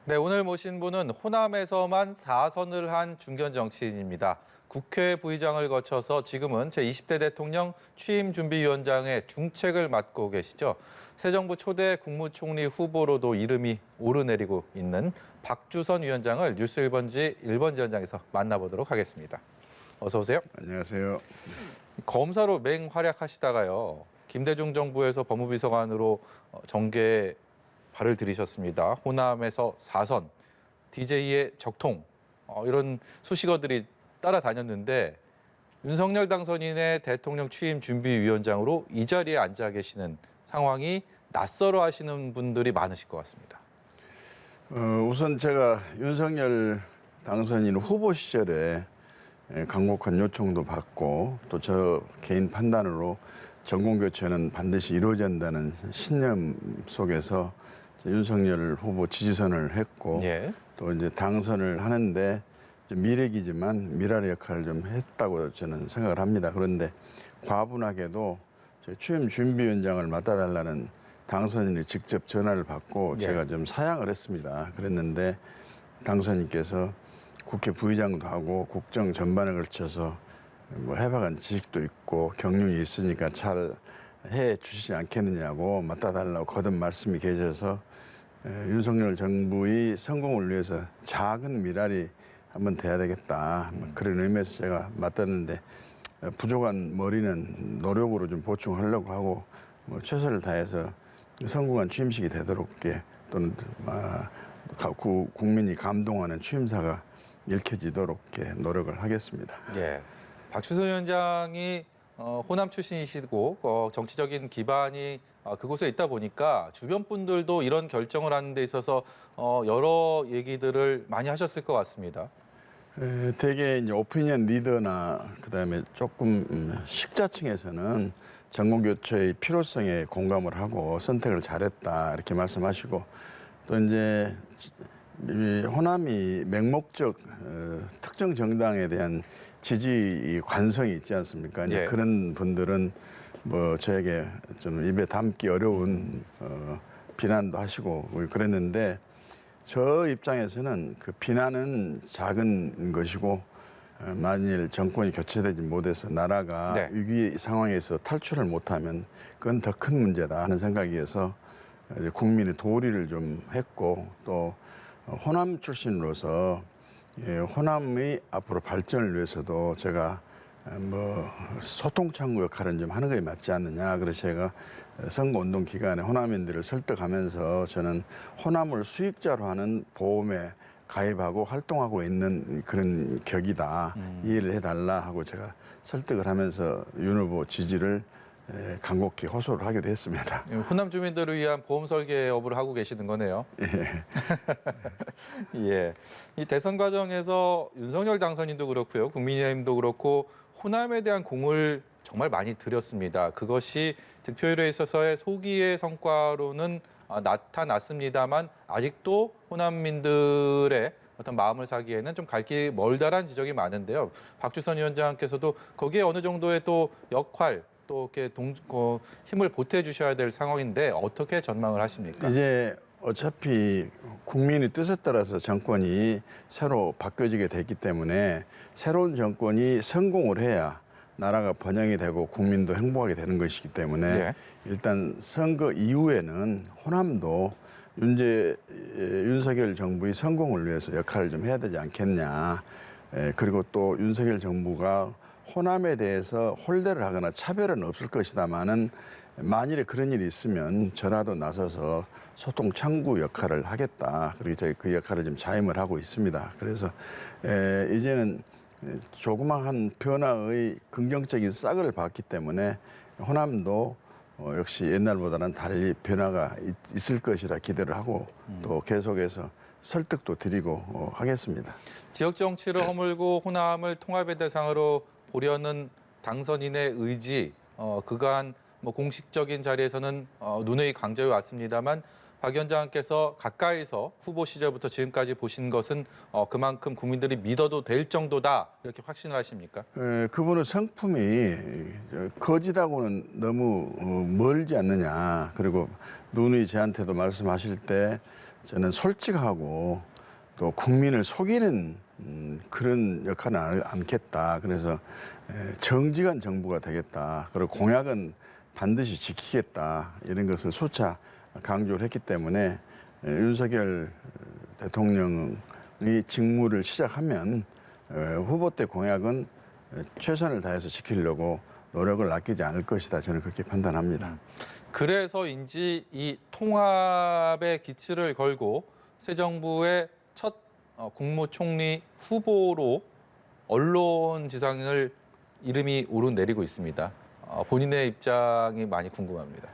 네, 오늘 모신 분은 호남에서만 4선을 한 중견 정치인입니다. 국회 부의장을 거쳐서 지금은 제20대 대통령 취임준비위원장의 중책을 맡고 계시죠. 새 정부 초대 국무총리 후보로도 이름이 오르내리고 있는 박주선 위원장을 뉴스 1번지 1번지 현장에서 만나보도록 하겠습니다. 어서 오세요. 안녕하세요. 검사로 맹활약하시다가요. 김대중 정부에서 법무비서관으로 정계에 발을 들이셨습니다. 호남에서 4선, DJ의 적통 이런 수식어들이 따라다녔는데 윤석열 당선인의 대통령 취임 준비위원장으로 이 자리에 앉아 계시는 상황이 낯설어 하시는 분들이 많으실 것 같습니다. 우선 제가 윤석열 당선인 후보 시절에 강력한 요청도 받고 또 저 개인 판단으로 정권교체는 반드시 이루어져야 한다는 신념 속에서 윤석열 후보 지지선을 했고 예. 또 이제 당선을 하는데 미래기지만 미랄의 역할을 좀 했다고 저는 생각을 합니다. 그런데 과분하게도 취임 준비위원장을 맡아달라는 당선인이 직접 전화를 받고 예. 제가 좀 사양을 했습니다. 그랬는데 당선인께서 국회 부의장도 하고 국정 전반에 걸쳐서 뭐 해박한 지식도 있고 경륜이 있으니까 잘 해 주시지 않겠느냐고 맡아달라고 거듭 말씀이 계셔서 윤석열 정부의 성공을 위해서 작은 미랄이 한번 돼야 되겠다. 그런 의미에서 제가 맡았는데 부족한 머리는 노력으로 좀 보충하려고 하고 최선을 다해서 성공한 취임식이 되도록 또는 국민이 감동하는 취임사가 읽혀지도록 노력을 하겠습니다. 예. 박주선 위원장이 호남 출신이시고 정치적인 기반이 그곳에 있다 보니까 주변 분들도 이런 결정을 하는 데 있어서 여러 얘기들을 많이 하셨을 것 같습니다. 되게 이제 오피니언 리더나 그다음에 조금 식자층에서는 정권 교체의 필요성에 공감을 하고 선택을 잘했다 이렇게 말씀하시고 또 이제 호남이 맹목적 특정 정당에 대한 지지 관성이 있지 않습니까? 이제 예. 그런 분들은 뭐 저에게 좀 입에 담기 어려운 비난도 하시고 그랬는데 저 입장에서는 그 비난은 작은 것이고 만일 정권이 교체되지 못해서 나라가 네. 위기 상황에서 탈출을 못하면 그건 더 큰 문제다 하는 생각이어서 국민의 도리를 좀 했고 또 호남 출신으로서 호남의 앞으로 발전을 위해서도 제가 뭐 소통 창구 역할은 좀 하는 것이 맞지 않느냐. 그래서 제가 선거운동 기간에 호남인들을 설득하면서 저는 호남을 수익자로 하는 보험에 가입하고 활동하고 있는 그런 격이다. 이해를 해달라 하고 제가 설득을 하면서 윤 후보 지지를 간곡히 호소를 하기도 했습니다. 호남 주민들을 위한 보험 설계 업을 하고 계시는 거네요. 예. 예. 이 대선 과정에서 윤석열 당선인도 그렇고요. 국민의힘도 그렇고 호남에 대한 공을 정말 많이 들였습니다. 그것이 득표율에 있어서의 소기의 성과로는 나타났습니다만 아직도 호남민들의 어떤 마음을 사기에는 좀 갈 길이 멀다란 지적이 많은데요. 박주선 위원장께서도 거기에 어느 정도의 또 역할 또 이렇게 힘을 보태 주셔야 될 상황인데 어떻게 전망을 하십니까? 이제 어차피 국민의 뜻에 따라서 정권이 새로 바뀌어지게 됐기 때문에 새로운 정권이 성공을 해야 나라가 번영이 되고 국민도 행복하게 되는 것이기 때문에 예. 일단 선거 이후에는 호남도 윤석열 정부의 성공을 위해서 역할을 좀 해야 되지 않겠냐. 그리고 또 윤석열 정부가 호남에 대해서 홀대를 하거나 차별은 없을 것이다마는 만일에 그런 일이 있으면 저라도 나서서 소통 창구 역할을 하겠다. 그리고 저희 그 역할을 좀 자임을 하고 있습니다. 그래서 이제는 조그마한 변화의 긍정적인 싹을 봤기 때문에 호남도 역시 옛날보다는 달리 변화가 있을 것이라 기대를 하고 또 계속해서 설득도 드리고 하겠습니다. 지역 정치를 허물고 호남을 통합의 대상으로 보려는 당선인의 의지, 그간 뭐 공식적인 자리에서는 누누이 강조해 왔습니다만 박 위원장께서 가까이서 후보 시절부터 지금까지 보신 것은 그만큼 국민들이 믿어도 될 정도다 이렇게 확신을 하십니까? 그분의 성품이 거짓하고는 너무 멀지 않느냐. 그리고 누누이 저한테도 말씀하실 때 저는 솔직하고 또 국민을 속이는 그런 역할은 않겠다. 그래서 정직한 정부가 되겠다. 그리고 공약은 반드시 지키겠다. 이런 것을 수차 강조를 했기 때문에 윤석열 대통령이 직무를 시작하면 후보 때 공약은 최선을 다해서 지키려고 노력을 아끼지 않을 것이다. 저는 그렇게 판단합니다. 그래서인지 이 통합의 기치를 걸고 새 정부의 첫 국무총리 후보로 언론지상을 이름이 오르내리고 있습니다. 본인의 입장이 많이 궁금합니다.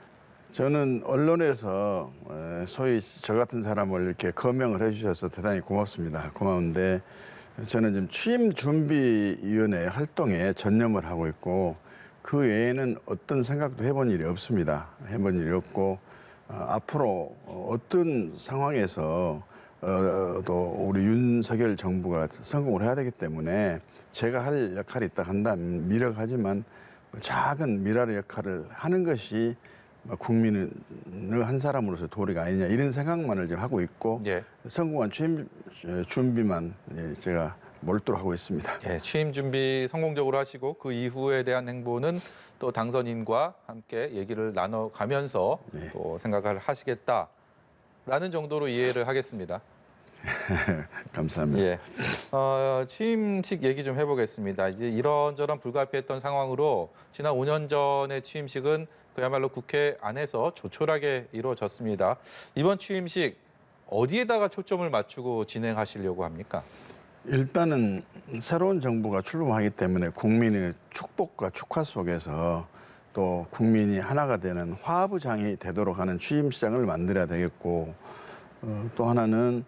저는 언론에서 소위 저 같은 사람을 이렇게 거명을 해주셔서 대단히 고맙습니다. 고마운데 저는 지금 취임준비위원회 활동에 전념을 하고 있고 그 외에는 어떤 생각도 해본 일이 없습니다. 해본 일이 없고 앞으로 어떤 상황에서 또 우리 윤석열 정부가 성공을 해야 되기 때문에 제가 할 역할이 있다 한다면 미력하지만 작은 미랄의 역할을 하는 것이 국민의 한 사람으로서 도리가 아니냐 이런 생각만을 지금 하고 있고 예. 성공한 취임 준비만 제가 몰두를 하고 있습니다. 예, 취임 준비 성공적으로 하시고 그 이후에 대한 행보는 또 당선인과 함께 얘기를 나눠가면서 예. 또 생각을 하시겠다라는 정도로 이해를 하겠습니다. 감사합니다. 예. 취임식 얘기 좀 해보겠습니다. 이제 이런저런 불가피했던 상황으로 지난 5년 전의 취임식은 그야말로 국회 안에서 조촐하게 이루어졌습니다. 이번 취임식 어디에다가 초점을 맞추고 진행하시려고 합니까? 일단은 새로운 정부가 출범하기 때문에 국민의 축복과 축하 속에서 또 국민이 하나가 되는 화합의 장이 되도록 하는 취임시장을 만들어야 되겠고 또 하나는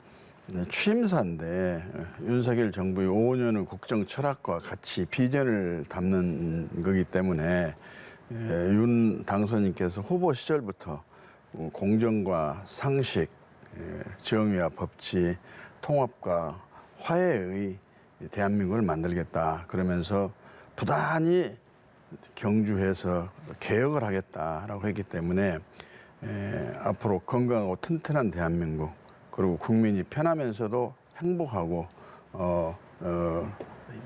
취임사인데 윤석열 정부의 5년의 국정 철학과 같이 비전을 담는 거기 때문에 윤 당선인께서 후보 시절부터 공정과 상식, 정의와 법치, 통합과 화해의 대한민국을 만들겠다. 그러면서 부단히 경주해서 개혁을 하겠다라고 했기 때문에 앞으로 건강하고 튼튼한 대한민국 그리고 국민이 편하면서도 행복하고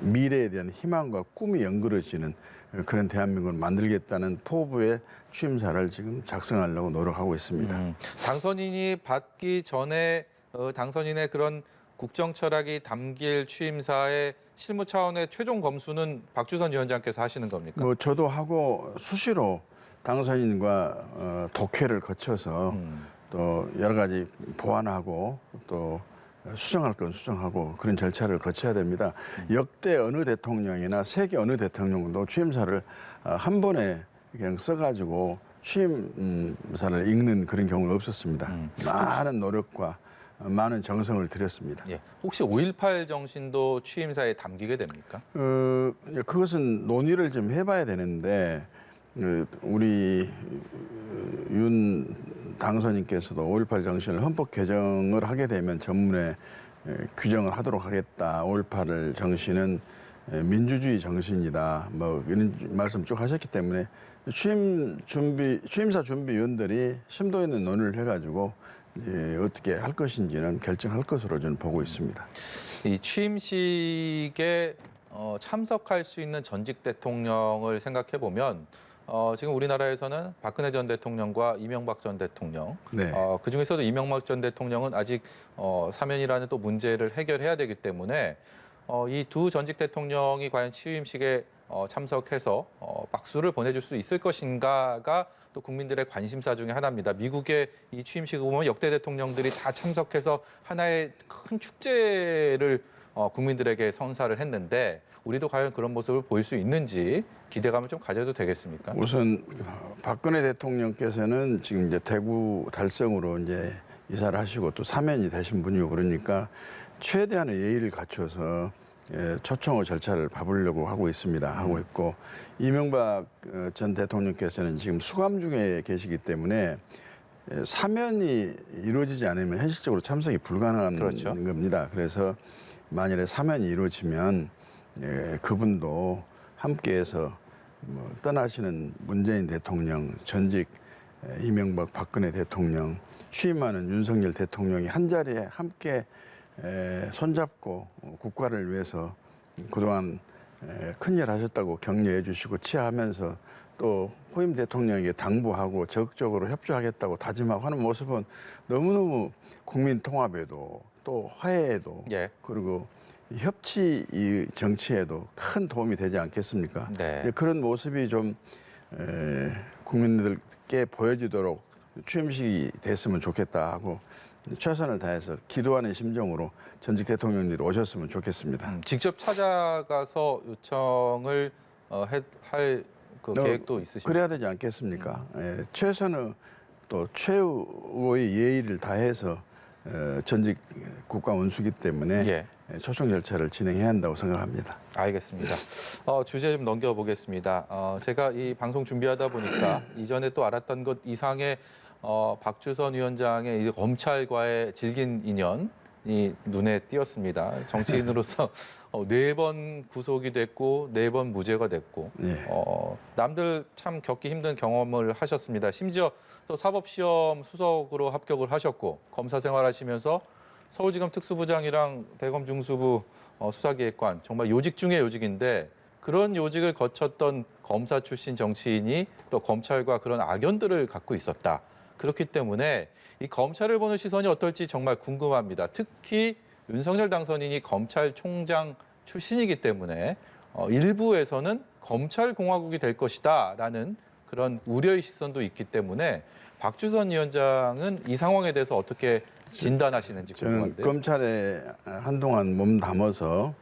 미래에 대한 희망과 꿈이 연그러지는 그런 대한민국을 만들겠다는 포부의 취임사를 지금 작성하려고 노력하고 있습니다. 당선인이 받기 전에 당선인의 그런 국정 철학이 담길 취임사의 실무 차원의 최종 검수는 박주선 위원장께서 하시는 겁니까? 뭐 저도 하고 수시로 당선인과 독해를 거쳐서 또 여러 가지 보완하고 또 수정할 건 수정하고 그런 절차를 거쳐야 됩니다. 역대 어느 대통령이나 세계 어느 대통령도 취임사를 한 번에 그냥 써가지고 취임사를 읽는 그런 경우는 없었습니다. 많은 노력과 많은 정성을 들였습니다. 예. 혹시 5.18 정신도 취임사에 담기게 됩니까? 그것은 논의를 좀 해봐야 되는데 우리 윤 당선인께서도 5.18 정신을 헌법 개정을 하게 되면 전문에 규정을 하도록 하겠다. 5.18 정신은 민주주의 정신이다. 뭐 이런 말씀 쭉 하셨기 때문에 취임사 준비위원들이 심도 있는 논의를 해가지고 어떻게 할 것인지는 결정할 것으로 저는 보고 있습니다. 이 취임식에 참석할 수 있는 전직 대통령을 생각해 보면 지금 우리나라에서는 박근혜 전 대통령과 이명박 전 대통령, 네. 그중에서도 이명박 전 대통령은 아직 사면이라는 또 문제를 해결해야 되기 때문에 이 두 전직 대통령이 과연 취임식에 참석해서 박수를 보내줄 수 있을 것인가가 또 국민들의 관심사 중에 하나입니다. 미국의 이 취임식을 보면 역대 대통령들이 다 참석해서 하나의 큰 축제를 국민들에게 선사를 했는데 우리도 과연 그런 모습을 보일 수 있는지 기대감을 좀 가져도 되겠습니까? 우선 박근혜 대통령께서는 지금 이제 대구 달성으로 이제 이사를 하시고 또 사면이 되신 분이고 그러니까 최대한의 예의를 갖춰서 초청의 절차를 밟으려고 하고 있습니다. 하고 있고 이명박 전 대통령께서는 지금 수감 중에 계시기 때문에 사면이 이루어지지 않으면 현실적으로 참석이 불가능한 그렇죠. 겁니다. 그래서 만일에 사면이 이루어지면 그분도 함께해서 떠나시는 문재인 대통령 전직 이명박 박근혜 대통령, 취임하는 윤석열 대통령이 한 자리에 함께 손잡고 국가를 위해서 그동안 큰일 하셨다고 격려해 주시고 치하하면서 또 후임 대통령에게 당부하고 적극적으로 협조하겠다고 다짐하고 하는 모습은 너무너무 국민 통합에도 또 화해에도 예. 그리고 협치 이 정치에도 큰 도움이 되지 않겠습니까? 네. 그런 모습이 좀 국민들께 보여지도록 취임식이 됐으면 좋겠다 하고 최선을 다해서 기도하는 심정으로 전직 대통령들이 오셨으면 좋겠습니다. 직접 찾아가서 요청을 할 그 계획도 있으십니까? 그래야 되지 않겠습니까? 최선의 또 최후의 예의를 다해서 전직 국가 원수기 때문에 예. 초청 절차를 진행해야 한다고 생각합니다. 알겠습니다. 주제 좀 넘겨보겠습니다. 제가 이 방송 준비하다 보니까 이전에 또 알았던 것 이상의 박주선 위원장의 이 검찰과의 질긴 인연이 눈에 띄었습니다. 정치인으로서 4번 구속이 됐고 4번 무죄가 됐고 예. 남들 참 겪기 힘든 경험을 하셨습니다. 심지어 또 사법시험 수석으로 합격을 하셨고 검사 생활하시면서 서울지검 특수부장이랑 대검 중수부 수사기획관 정말 요직 중의 요직인데 그런 요직을 거쳤던 검사 출신 정치인이 또 검찰과 그런 악연들을 갖고 있었다. 그렇기 때문에 이 검찰을 보는 시선이 어떨지 정말 궁금합니다. 특히 윤석열 당선인이 검찰총장 출신이기 때문에 일부에서는 검찰공화국이 될 것이다라는 그런 우려의 시선도 있기 때문에 박주선 위원장은 이 상황에 대해서 어떻게 진단하시는지 저는 궁금한데요. 검찰에 한동안 몸 담아서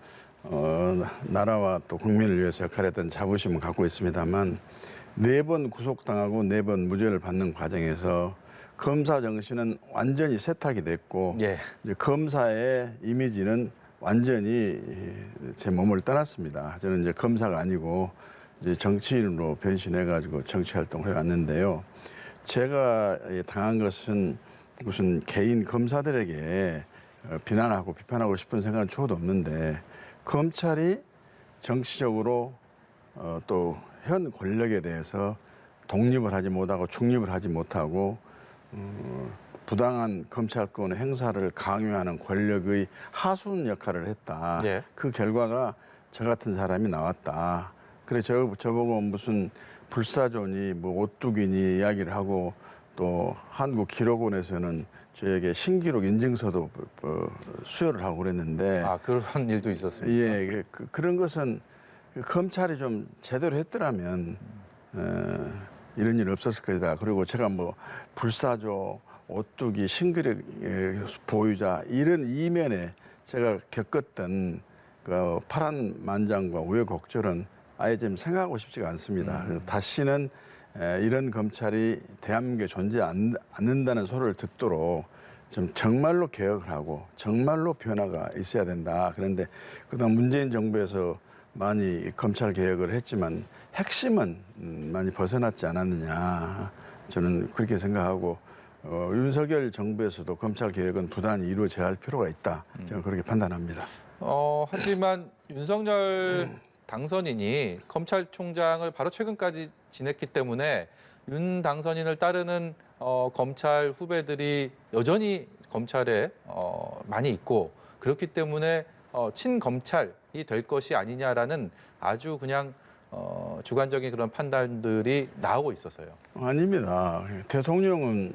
나라와 또 국민을 위해서 역할했던 자부심을 갖고 있습니다만 4번 구속당하고 4번 무죄를 받는 과정에서 검사 정신은 완전히 세탁이 됐고 예. 이제 검사의 이미지는 완전히 제 몸을 떠났습니다. 저는 이제 검사가 아니고 이제 정치인으로 변신해가지고 정치 활동을 해왔는데요. 제가 당한 것은 무슨 개인 검사들에게 비난하고 비판하고 싶은 생각은 추호도 없는데 검찰이 정치적으로 또 현 권력에 대해서 독립을 하지 못하고 중립을 하지 못하고 부당한 검찰권 행사를 강요하는 권력의 하수인 역할을 했다. 예. 그 결과가 저 같은 사람이 나왔다. 그래 저보고 무슨 불사조니 뭐 오뚜기니 이야기를 하고 또 한국기록원에서는 저에게 신기록 인증서도 수여를 하고 그랬는데 그런 일도 있었습니다. 예, 그런 것은 검찰이 좀 제대로 했더라면 이런 일 없었을 것이다. 그리고 제가 뭐 불사조, 오뚜기, 신기록 보유자 이런 이면에 제가 겪었던 그 파란만장과 우여곡절은 아예 좀 생각하고 싶지가 않습니다. 그래서 다시는 이런 검찰이 대한민국에 존재하지 않는다는 소리를 듣도록 좀 정말로 개혁을 하고 정말로 변화가 있어야 된다. 그런데 그동안 문재인 정부에서 많이 검찰 개혁을 했지만 핵심은 많이 벗어났지 않았느냐. 저는 그렇게 생각하고 윤석열 정부에서도 검찰 개혁은 부단히 이루어져야 할 필요가 있다. 저는 그렇게 판단합니다. 하지만 윤석열 당선인이 검찰총장을 바로 최근까지 지냈기 때문에 윤 당선인을 따르는 검찰 후배들이 여전히 검찰에 많이 있고 그렇기 때문에 친검찰이 될 것이 아니냐라는 아주 그냥 주관적인 그런 판단들이 나오고 있어서요. 아닙니다. 대통령은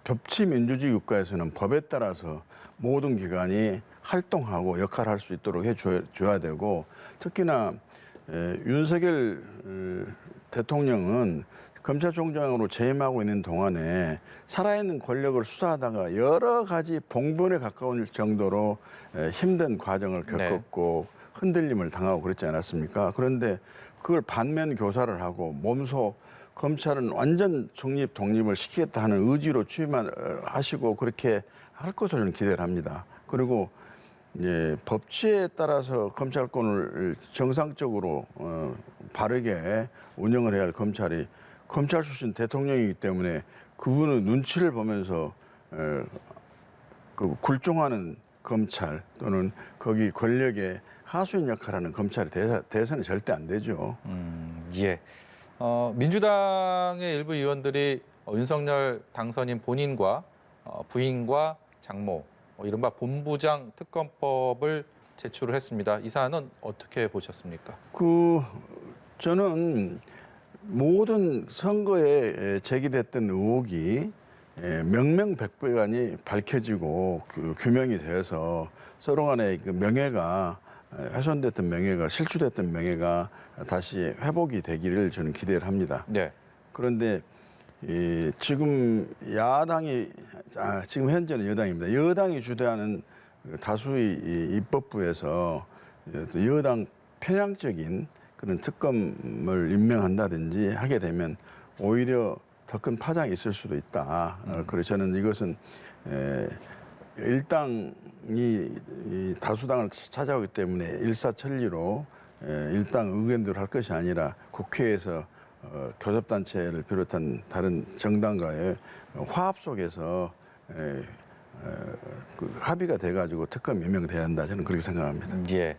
법치 민주주의 국가에서는 법에 따라서 모든 기관이 활동하고 역할을 할 수 있도록 해줘야 되고 특히나 윤석열 대통령은 검찰총장으로 재임하고 있는 동안에 살아있는 권력을 수사하다가 여러 가지 봉변에 가까운 정도로 힘든 과정을 겪었고 흔들림을 당하고 그랬지 않았습니까? 그런데 그걸 반면 교사를 하고 몸소 검찰은 완전 중립 독립을 시키겠다 하는 의지로 취임하시고 그렇게 할 것으로 저는 기대를 합니다. 그리고 법치에 따라서 검찰권을 정상적으로 바르게 운영을 해야 할 검찰이 검찰 출신 대통령이기 때문에 그분의 눈치를 보면서 그 굴종하는 검찰 또는 거기 권력의 하수인 역할하는 검찰이 대선이 절대 안 되죠. 예. 민주당의 일부 의원들이 윤석열 당선인 본인과 부인과 장모, 이른바 본부장 특검법을 제출을 했습니다. 이 사안은 어떻게 보셨습니까? 저는 모든 선거에 제기됐던 의혹이 명명백백하니 밝혀지고 규명이 되어서 서로 간의 그 명예가 훼손됐던 명예가 실추됐던 명예가 다시 회복이 되기를 저는 기대를 합니다. 네. 그런데 지금 지금 현재는 여당입니다. 여당이 주도하는 다수의 이 입법부에서 여당 편향적인 그런 특검을 임명한다든지 하게 되면 오히려 더 큰 파장이 있을 수도 있다. 그래서 저는 이것은 일당이 이 다수당을 차지하기 때문에 일사천리로 일당 의견대로 할 것이 아니라 국회에서 교섭단체를 비롯한 다른 정당과의 화합 속에서 그 합의가 돼가지고 특검 임명돼야 한다. 저는 그렇게 생각합니다. 예.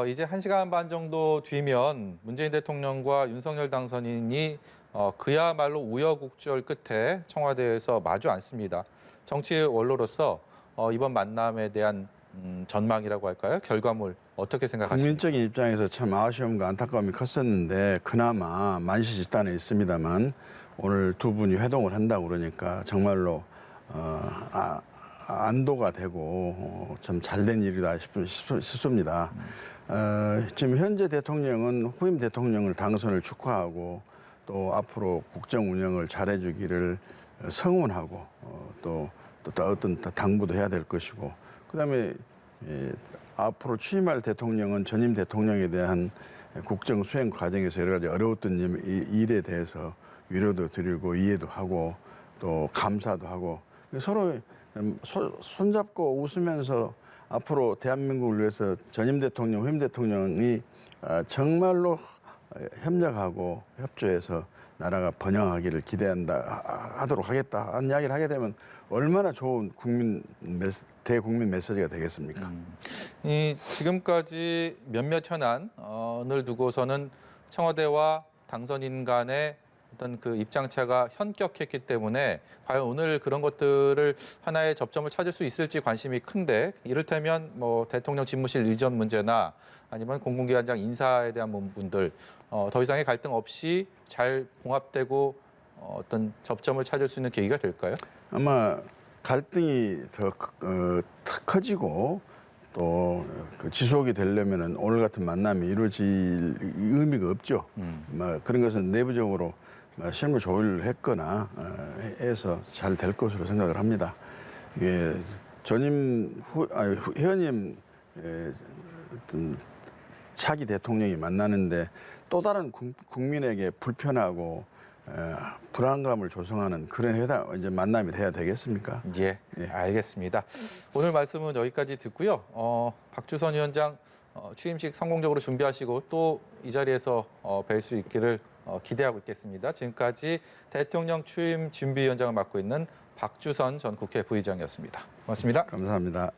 이제 1시간 반 정도 뒤면 문재인 대통령과 윤석열 당선인이 그야말로 우여곡절 끝에 청와대에서 마주 앉습니다. 정치의 원로로서 이번 만남에 대한 전망이라고 할까요? 결과물 어떻게 생각하십니까? 국민적인 입장에서 참 아쉬움과 안타까움이 컸었는데 그나마 만시지탄에 있습니다만 오늘 두 분이 회동을 한다고 그러니까 정말로 안도가 되고 참 잘된 일이다 싶습니다. 지금 현재 대통령은 후임 대통령을 당선을 축하하고 또 앞으로 국정 운영을 잘해주기를 성원하고 또 어떤 당부도 해야 될 것이고 그다음에 앞으로 취임할 대통령은 전임 대통령에 대한 국정 수행 과정에서 여러 가지 어려웠던 일에 대해서 위로도 드리고 이해도 하고 또 감사도 하고 서로 손잡고 웃으면서 앞으로 대한민국을 위해서 전임 대통령, 후임 대통령이 정말로 협력하고 협조해서 나라가 번영하기를 하도록 하겠다 하는 이야기를 하게 되면 얼마나 좋은 대국민 메시지가 되겠습니까? 지금까지 몇몇 현안을 두고서는 청와대와 당선인 간의 어떤 그 입장차가 현격했기 때문에 과연 오늘 그런 것들을 하나의 접점을 찾을 수 있을지 관심이 큰데 이를테면 뭐 대통령 집무실 이전 문제나 아니면 공공기관장 인사에 대한 부분들 더 이상의 갈등 없이 잘 봉합되고 어떤 접점을 찾을 수 있는 계기가 될까요? 아마 갈등이 더 커지고 또 지속이 되려면은 오늘 같은 만남이 이루어질 의미가 없죠. 그런 것은 내부적으로 실무 조율을 했거나 해서 잘 될 것으로 생각을 합니다. 이게 현임 차기 대통령이 만나는데 또 다른 국민에게 불편하고 불안감을 조성하는 그런 이제 만남이 돼야 되겠습니까? 예, 알겠습니다. 오늘 말씀은 여기까지 듣고요. 박주선 위원장 취임식 성공적으로 준비하시고 또 이 자리에서 뵐 수 있기를 기대하고 있겠습니다. 지금까지 대통령 취임 준비위원장을 맡고 있는 박주선 전 국회 부의장이었습니다. 고맙습니다. 감사합니다.